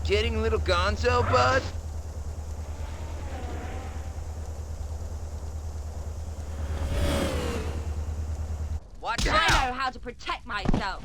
kidding, little gonzo, bud? Watch I out! know how to protect myself.